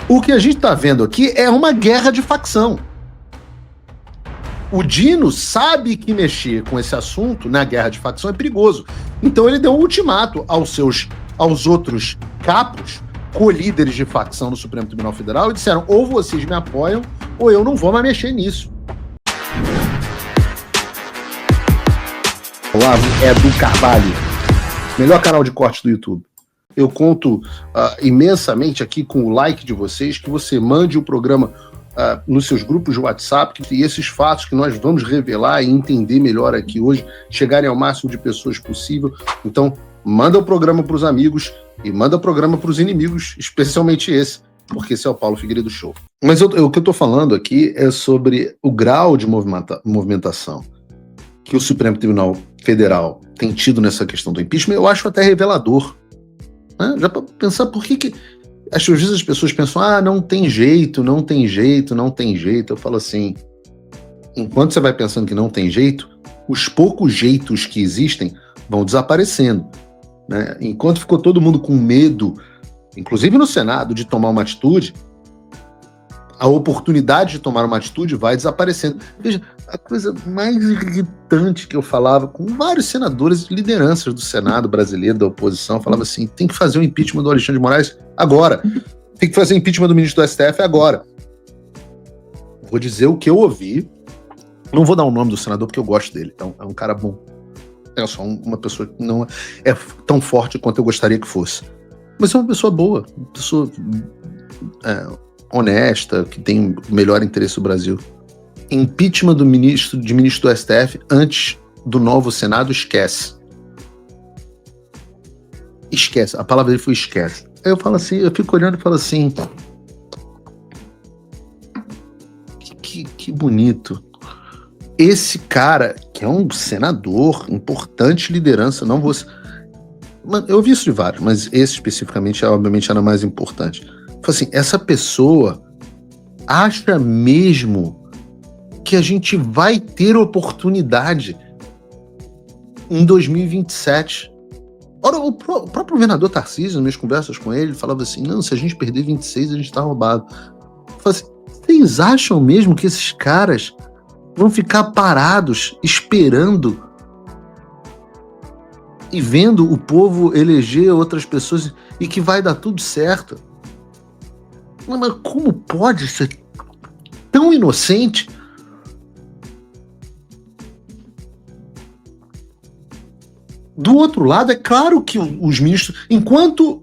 O que a gente está vendo aqui é uma guerra de facção. O Dino sabe que mexer com esse assunto na guerra de facção é perigoso. Então ele deu um ultimato aos outros capos, co-líderes de facção no Supremo Tribunal Federal, e disseram: ou vocês me apoiam, ou eu não vou mais mexer nisso. Olavo Edu Carvalho, melhor canal de corte do YouTube. Eu conto imensamente aqui com o like de vocês, que você mande o programa nos seus grupos de WhatsApp, e esses fatos que nós vamos revelar e entender melhor aqui hoje chegarem ao máximo de pessoas possível. Então, manda o programa para os amigos e manda o programa para os inimigos, especialmente esse, porque esse é o Paulo Figueiredo Show. Mas o que eu estou falando aqui é sobre o grau de movimentação que o Supremo Tribunal Federal tem tido nessa questão do impeachment. Eu acho até revelador, né? Já para pensar por que às vezes as pessoas pensam: não tem jeito, não tem jeito, não tem jeito. Eu falo assim, enquanto você vai pensando que não tem jeito, os poucos jeitos que existem vão desaparecendo, né? Enquanto ficou todo mundo com medo, inclusive no Senado, de tomar uma atitude, a oportunidade de tomar uma atitude vai desaparecendo. Veja, a coisa mais irritante que eu falava com vários senadores e lideranças do Senado brasileiro, da oposição, falava assim: tem que fazer o impeachment do Alexandre de Moraes agora. Tem que fazer o impeachment do ministro do STF agora. Vou dizer o que eu ouvi. Não vou dar o nome do senador porque eu gosto dele. Então, é um cara bom. É só uma pessoa que não é tão forte quanto eu gostaria que fosse. Mas é uma pessoa boa, uma pessoa honesta, que tem o melhor interesse do Brasil. Impeachment de ministro do STF antes do novo Senado, esquece. Esquece. A palavra dele foi esquece. Aí eu falo assim, eu fico olhando e falo assim: que bonito. Esse cara, que é um senador, importante liderança, não vou... Eu ouvi isso de vários, mas esse especificamente, obviamente, era mais importante. Falo assim, essa pessoa acha mesmo que a gente vai ter oportunidade em 2027. Ora, o próprio governador Tarcísio, nas conversas com ele, falava assim: não, se a gente perder 26, a gente tá roubado. Eu falo assim, vocês acham mesmo que esses caras vão ficar parados, esperando e vendo o povo eleger outras pessoas e que vai dar tudo certo? Mas como pode ser tão inocente? Do outro lado, é claro que os ministros, enquanto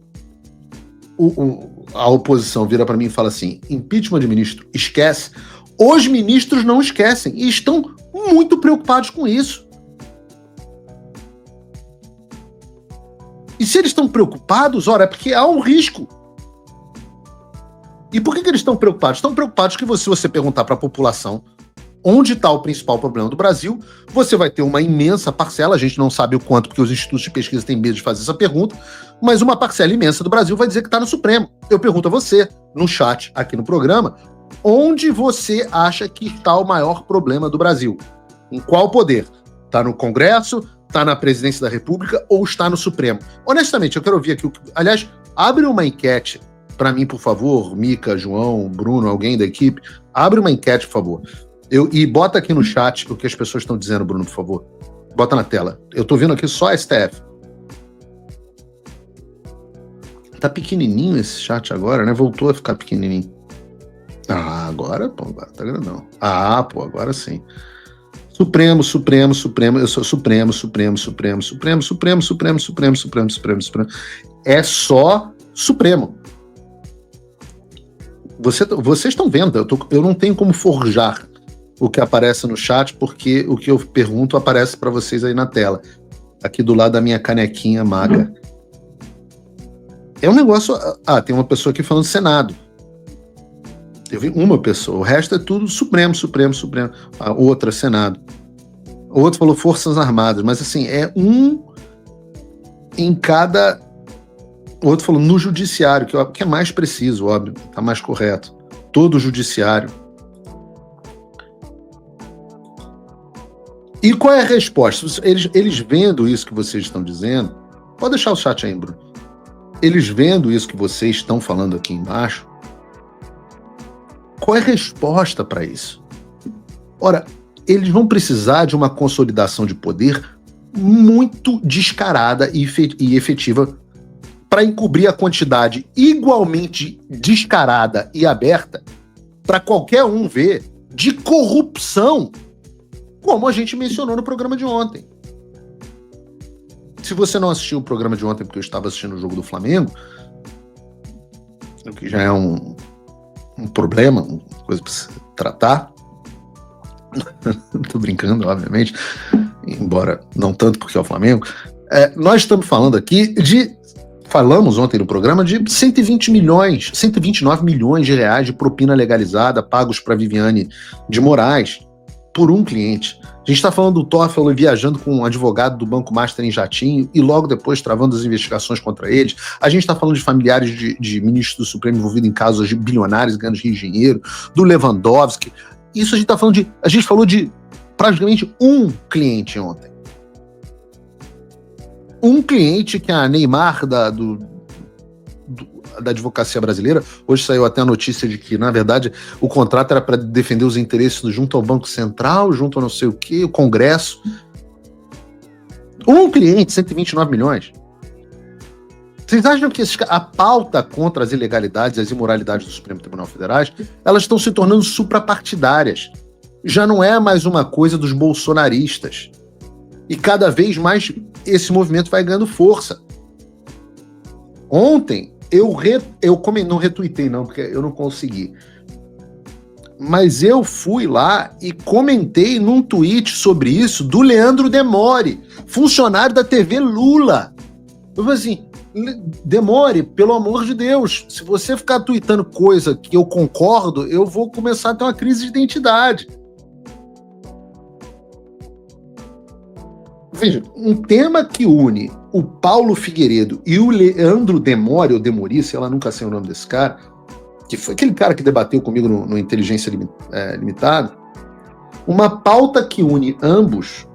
a oposição vira para mim e fala assim: impeachment de ministro, esquece, os ministros não esquecem e estão muito preocupados com isso. E se eles estão preocupados, ora, é porque há um risco. E por que eles estão preocupados? Estão preocupados que se você perguntar para a população onde está o principal problema do Brasil, você vai ter uma imensa parcela, a gente não sabe o quanto, porque os institutos de pesquisa têm medo de fazer essa pergunta, mas uma parcela imensa do Brasil vai dizer que está no Supremo. Eu pergunto a você, no chat aqui no programa, onde você acha que está o maior problema do Brasil? Em qual poder? Está no Congresso? Está na Presidência da República? Ou está no Supremo? Honestamente, eu quero ouvir aqui. Aliás, abre uma enquete para mim, por favor, Mica, João, Bruno, alguém da equipe. Abre uma enquete, por favor. E bota aqui no chat o que as pessoas estão dizendo, Bruno, por favor. Bota na tela. Eu tô vendo aqui só STF. Tá pequenininho esse chat agora, né? Voltou a ficar pequenininho. Agora tá grandão. Agora sim. Supremo. Eu sou Supremo. É só Supremo. Vocês estão vendo, eu não tenho como forjar o que aparece no chat, porque o que eu pergunto aparece para vocês aí na tela, aqui do lado da minha canequinha maga. É um negócio... tem uma pessoa aqui falando Senado. Eu vi uma pessoa, o resto é tudo Supremo. A outra, Senado. O outro falou Forças Armadas, mas assim, é um em cada... O outro falou no Judiciário, que é mais preciso, óbvio, tá mais correto. Todo o Judiciário. E qual é a resposta? Eles vendo isso que vocês estão dizendo, pode deixar o chat aí, Bruno. Eles vendo isso que vocês estão falando aqui embaixo, Qual é a resposta para isso? Ora, eles vão precisar de uma consolidação de poder muito descarada e efetiva para encobrir a quantidade igualmente descarada e aberta para qualquer um ver de corrupção, como a gente mencionou no programa de ontem. Se você não assistiu o programa de ontem porque eu estava assistindo o jogo do Flamengo, o que já é um problema, uma coisa para se tratar. Tô brincando, obviamente, embora não tanto porque é o Flamengo. Nós estamos falando aqui falamos ontem no programa de 129 milhões de reais de propina legalizada pagos para Viviane de Moraes por um cliente. A gente está falando do Toffoli viajando com um advogado do Banco Master em jatinho e logo depois travando as investigações contra eles. A gente está falando de familiares de ministros do Supremo envolvidos em casos de bilionários ganhando de dinheiro, do Lewandowski. Isso a gente está falando de... A gente falou de praticamente um cliente ontem. Um cliente que a Neymar da advocacia brasileira, hoje saiu até a notícia de que, na verdade, o contrato era para defender os interesses junto ao Banco Central, junto a não sei o quê, o Congresso. Um cliente, 129 milhões. Vocês acham que a pauta contra as ilegalidades e as imoralidades do Supremo Tribunal Federal, elas estão se tornando suprapartidárias? Já não é mais uma coisa dos bolsonaristas. E cada vez mais esse movimento vai ganhando força. Ontem, não retuitei não, porque eu não consegui. Mas eu fui lá e comentei num tweet sobre isso do Leandro Demore, funcionário da TV Lula. Eu falei assim, Demore, pelo amor de Deus, se você ficar tweetando coisa que eu concordo, eu vou começar a ter uma crise de identidade. Veja, um tema que une o Paulo Figueiredo e o Leandro Demore, ou Demori, sei lá, nunca sei o nome desse cara, que foi aquele cara que debateu comigo no Inteligência Limitada, uma pauta que une ambos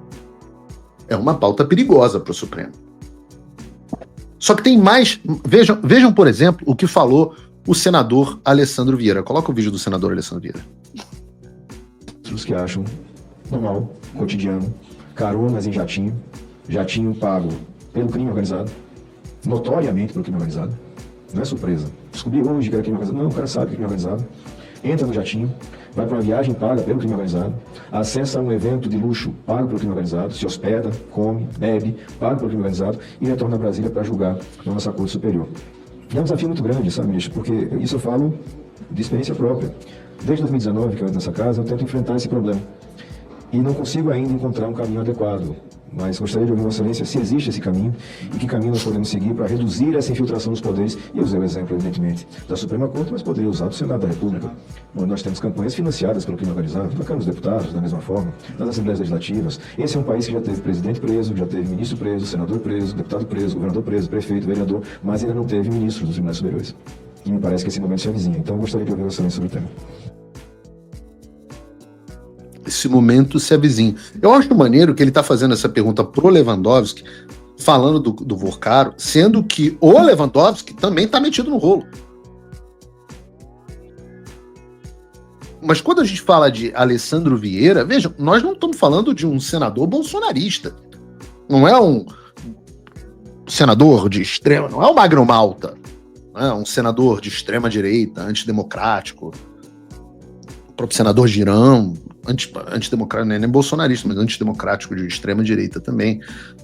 é uma pauta perigosa para o Supremo. Só que tem mais... Vejam, por exemplo, o que falou o senador Alessandro Vieira. Coloca o vídeo do senador Alessandro Vieira. Os que acham normal, cotidiano, caronas em jatinho pago pelo crime organizado, notoriamente pelo crime organizado, não é surpresa. Descobri hoje que era crime organizado, não, o cara sabe que é crime organizado, entra no jatinho, vai para uma viagem paga pelo crime organizado, acessa um evento de luxo pago pelo crime organizado, se hospeda, come, bebe, pago pelo crime organizado e retorna a Brasília para julgar na nossa Corte Superior. E é um desafio muito grande, sabe, ministro, porque isso eu falo de experiência própria. Desde 2019 que eu entro nessa casa, eu tento enfrentar esse problema. E não consigo ainda encontrar um caminho adequado, mas gostaria de ouvir Vossa Excelência se existe esse caminho e que caminho nós podemos seguir para reduzir essa infiltração dos poderes. E eu usei o exemplo, evidentemente, da Suprema Corte, mas poderia usar do Senado da República, onde nós temos campanhas financiadas pelo crime organizado, na Câmara dos Deputados, da mesma forma, nas Assembleias Legislativas. Esse é um país que já teve presidente preso, já teve ministro preso, senador preso, deputado preso, governador preso, prefeito, vereador, mas ainda não teve ministro dos tribunais superiores. E me parece que esse momento se avizinha. Então eu gostaria de ouvir Vossa Excelência sobre o tema. Esse momento se avizinha. Eu acho maneiro que ele está fazendo essa pergunta pro Lewandowski, falando do Vorcaro, sendo que o Lewandowski também está metido no rolo. Mas quando a gente fala de Alessandro Vieira, vejam, nós não estamos falando de um senador bolsonarista. Não é um senador de extrema, não é o Magno Malta. Não é um senador de extrema direita, antidemocrático. O próprio senador Girão, antidemocrático, não é nem bolsonarista, mas antidemocrático de extrema direita também.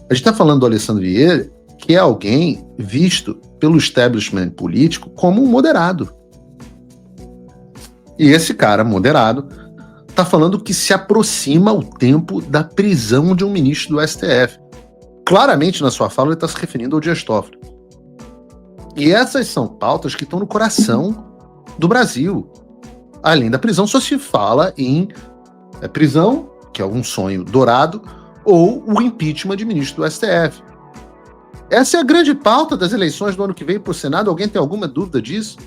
A gente está falando do Alessandro Vieira, que é alguém visto pelo establishment político como um moderado. E esse cara moderado está falando que se aproxima o tempo da prisão de um ministro do STF. Claramente, na sua fala, ele está se referindo ao Dias Toffoli. E essas são pautas que estão no coração do Brasil. Além da prisão, só se fala em prisão, que é um sonho dourado, ou o impeachment de ministro do STF. Essa é a grande pauta das eleições do ano que vem para o Senado. Alguém tem alguma dúvida disso?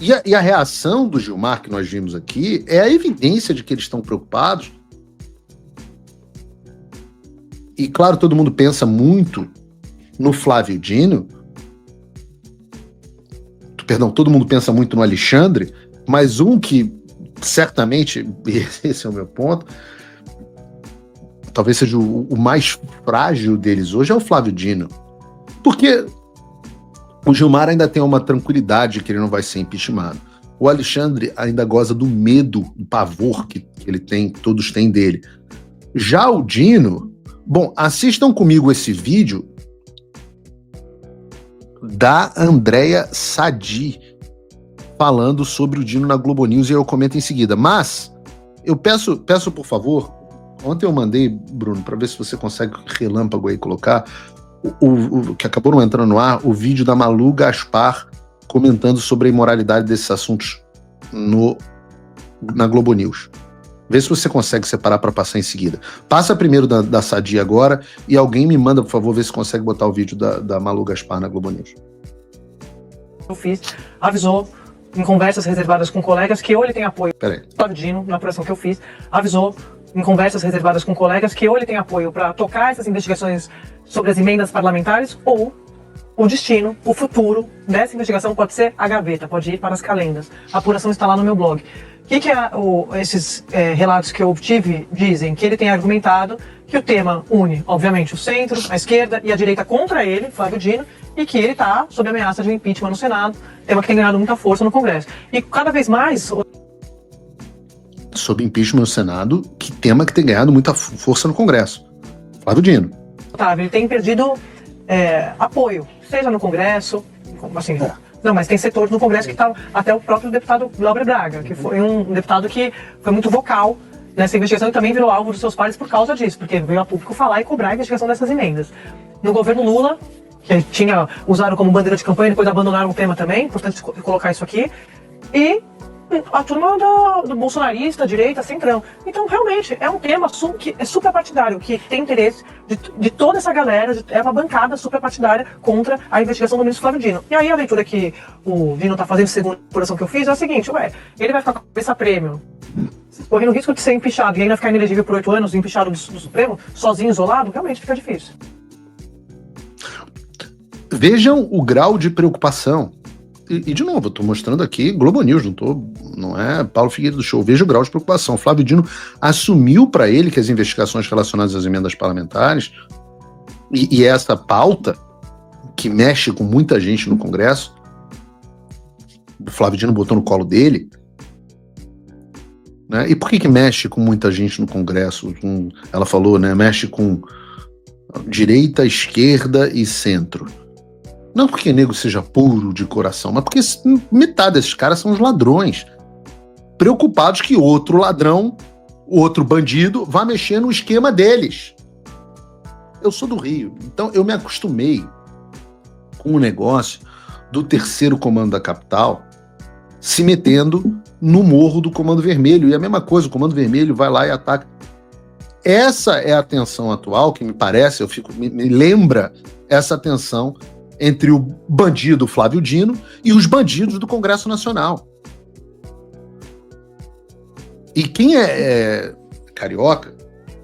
E a reação do Gilmar que nós vimos aqui é a evidência de que eles estão preocupados. E claro, todo mundo pensa muito no Flávio Dino. perdão, todo mundo pensa muito no Alexandre, mas um que certamente, esse é o meu ponto, talvez seja o mais frágil deles hoje, é o Flávio Dino. Porque o Gilmar ainda tem uma tranquilidade que ele não vai ser impeachmentado. O Alexandre ainda goza do medo, do pavor que ele tem, que todos têm dele. Já o Dino... Bom, assistam comigo esse vídeo da Andréa Sadi falando sobre o Dino na Globo News e eu comento em seguida. Mas eu peço por favor, ontem eu mandei, Bruno, para ver se você consegue relâmpago aí colocar, o que acabou não entrando no ar, o vídeo da Malu Gaspar comentando sobre a imoralidade desses assuntos na Globo News. Vê se você consegue separar para passar em seguida. Passa primeiro da Sadi agora e alguém me manda, por favor, ver se consegue botar o vídeo da Malu Gaspar na Globo News. Eu fiz, avisou em conversas reservadas com colegas que ou ele tem apoio. Flávio Dino, na apuração que eu fiz, avisou em conversas reservadas com colegas que ou ele tem apoio para tocar essas investigações sobre as emendas parlamentares ou o destino, o futuro dessa investigação pode ser a gaveta, pode ir para as calendas. A apuração está lá no meu blog. O que esses relatos que eu obtive dizem? Que ele tem argumentado que o tema une, obviamente, o centro, a esquerda e a direita contra ele, Flávio Dino, e que ele está sob ameaça de impeachment no Senado, tema que tem ganhado muita força no Congresso. E cada vez mais... Sob impeachment no Senado, que tema que tem ganhado muita força no Congresso. Flávio Dino. Otávio, ele tem perdido apoio, seja no Congresso, assim... Não, mas tem setores no Congresso que estavam, até o próprio deputado Glauber Braga, que foi um deputado que foi muito vocal nessa investigação e também virou alvo dos seus pares por causa disso, porque veio a público falar e cobrar a investigação dessas emendas. No governo Lula, que tinha usado como bandeira de campanha, depois abandonaram o tema também, importante colocar isso aqui, e a turma do bolsonarista, direita, centrão. Então, realmente, é um tema que é superpartidário, que tem interesse de toda essa galera, é uma bancada superpartidária contra a investigação do ministro Flávio Dino. E aí, a leitura que o Dino está fazendo, segundo a apuração que eu fiz, é a seguinte, ele vai ficar com a cabeça prêmio, correndo o risco de ser empichado e ainda ficar inelegível por 8 anos, empichado do Supremo, sozinho, isolado, realmente fica difícil. Vejam o grau de preocupação. E de novo, eu estou mostrando aqui Globo News, não é Paulo Figueiredo do Show. Veja o grau de preocupação. Flávio Dino assumiu para ele que as investigações relacionadas às emendas parlamentares e essa pauta que mexe com muita gente no Congresso, o Flávio Dino botou no colo dele, né? E por que mexe com muita gente no Congresso? Ela falou, né? Mexe com direita, esquerda e centro. Não porque nego seja puro de coração, mas porque metade desses caras são os ladrões. Preocupados que outro ladrão, outro bandido, vá mexer no esquema deles. Eu sou do Rio, então eu me acostumei com o negócio do terceiro comando da capital se metendo no morro do Comando Vermelho. E a mesma coisa, o Comando Vermelho vai lá e ataca. Essa é a tensão atual, que me parece, me lembra essa tensão entre o bandido Flávio Dino e os bandidos do Congresso Nacional. E quem é carioca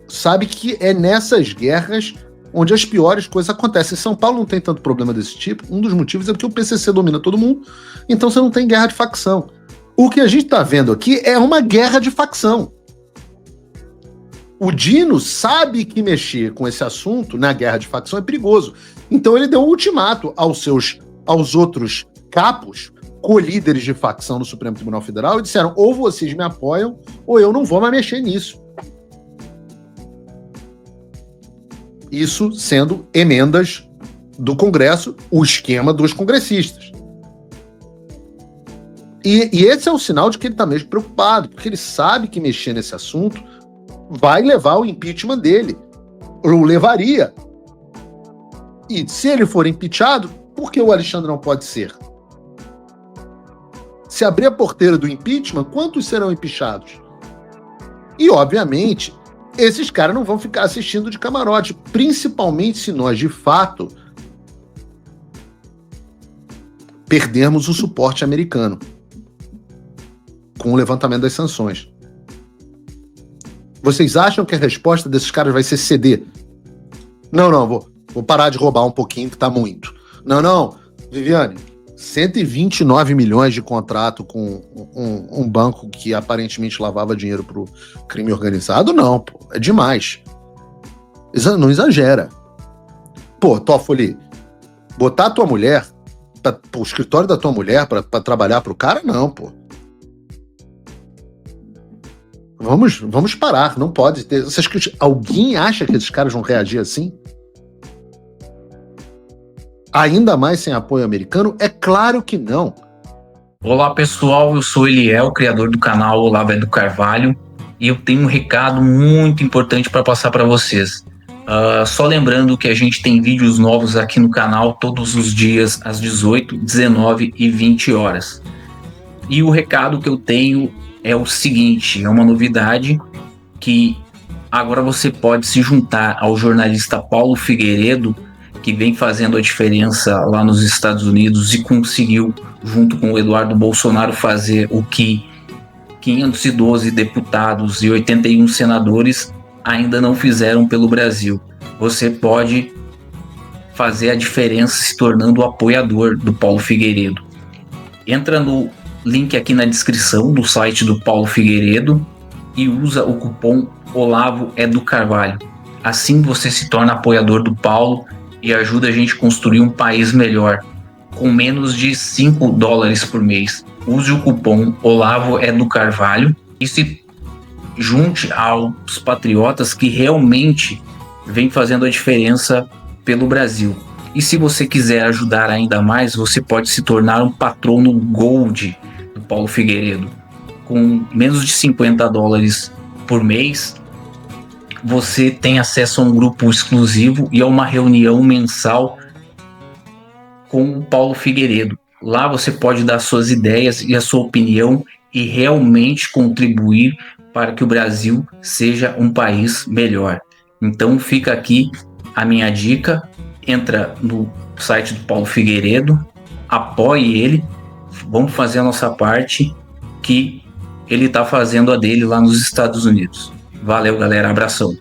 sabe que é nessas guerras onde as piores coisas acontecem. São Paulo não tem tanto problema desse tipo. Um dos motivos é porque o PCC domina todo mundo, então você não tem guerra de facção. O que a gente está vendo aqui é uma guerra de facção. O Dino sabe que mexer com esse assunto na guerra de facção é perigoso. Então ele deu um ultimato aos outros capos, co-líderes de facção no Supremo Tribunal Federal, e disseram: ou vocês me apoiam, ou eu não vou mais mexer nisso. Isso sendo emendas do Congresso, o esquema dos congressistas. E esse é um sinal de que ele está mesmo preocupado, porque ele sabe que mexer nesse assunto vai levar ao impeachment dele. Ou levaria. E se ele for impeachado, por que o Alexandre não pode ser? Se abrir a porteira do impeachment, quantos serão impeachados? E, obviamente, esses caras não vão ficar assistindo de camarote, principalmente se nós, de fato, perdermos o suporte americano com o levantamento das sanções. Vocês acham que a resposta desses caras vai ser ceder? Não, vou parar de roubar um pouquinho, que tá muito. Não, Viviane, 129 milhões de contrato com um banco que aparentemente lavava dinheiro pro crime organizado, não, pô, é demais. Não exagera. Pô, Toffoli, botar a tua mulher, o escritório da tua mulher pra trabalhar pro cara, não, pô. Vamos parar, não pode ter. Alguém acha que esses caras vão reagir assim? Ainda mais sem apoio americano? É claro que não. Olá pessoal, eu sou Eliel, criador do canal Olavo é do Carvalho, e eu tenho um recado muito importante para passar para vocês. Só lembrando que a gente tem vídeos novos aqui no canal todos os dias às 18, 19 e 20 horas. E o recado que eu tenho é o seguinte, é uma novidade que agora você pode se juntar ao jornalista Paulo Figueiredo, que vem fazendo a diferença lá nos Estados Unidos e conseguiu, junto com o Eduardo Bolsonaro, fazer o que 512 deputados e 81 senadores ainda não fizeram pelo Brasil. Você pode fazer a diferença se tornando apoiador do Paulo Figueiredo. Entra no link aqui na descrição do site do Paulo Figueiredo e usa o cupom Olavo é do Carvalho. Assim você se torna apoiador do Paulo e ajuda a gente a construir um país melhor, com menos de $5 por mês. Use o cupom Olavo é do Carvalho e se junte aos patriotas que realmente vêm fazendo a diferença pelo Brasil. E se você quiser ajudar ainda mais, você pode se tornar um patrono Gold do Paulo Figueiredo. Com menos de $50 por mês, você tem acesso a um grupo exclusivo e a uma reunião mensal com o Paulo Figueiredo. Lá você pode dar suas ideias e a sua opinião e realmente contribuir para que o Brasil seja um país melhor. Então fica aqui a minha dica, entra no site do Paulo Figueiredo, apoie ele, vamos fazer a nossa parte, que ele está fazendo a dele lá nos Estados Unidos. Valeu, galera, abração.